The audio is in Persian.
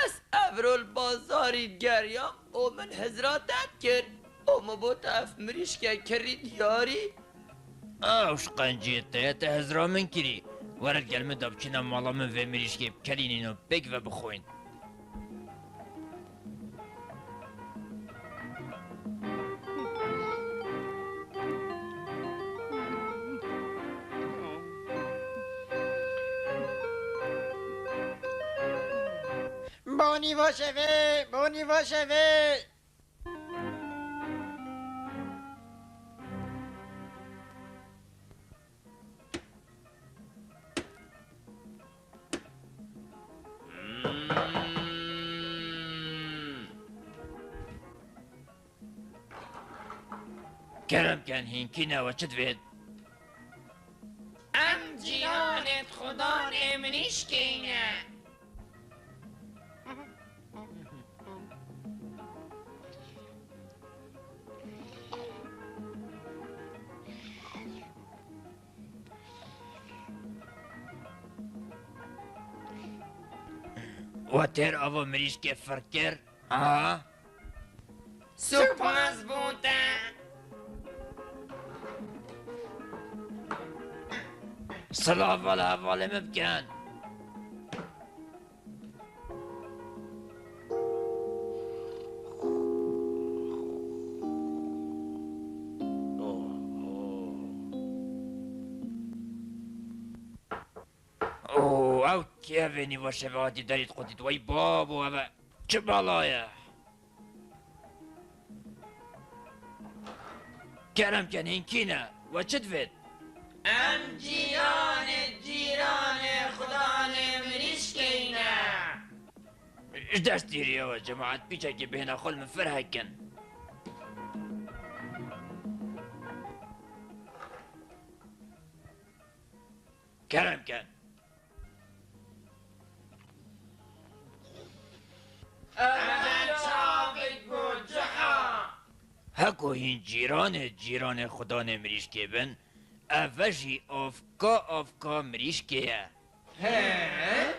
بس افرول بازاری گریام او من هزراتت کرد او مبوت اف مریشکه کرید یاری اوش قنجیت تایت هزرا من کری ورد گلمه دابچینا مالا من و مریشکی بکلینینو بگ و بخوین. بونی واشوه بونی واشوه. کرم کن هینکینه و چد وید ام جیرانت خدا نمریشکینه. و تیر آوا مریشکی فرکر آه سپاس بوده. صلاح والا حواله مبکن اوه او کیوینی و شبهاتی دارید خودید وای بابو او چه بالایه کرم کن هینکینه و چه دوید ام جیران خدا نمریشکینه. ايش داس دير يا جماعة بيجا جبهنا خل من فرهكن كلام كان اول چاقید بود جحا. هكو هين جيران خدا نمريش كيبن افجي افكا مريش كيا هه؟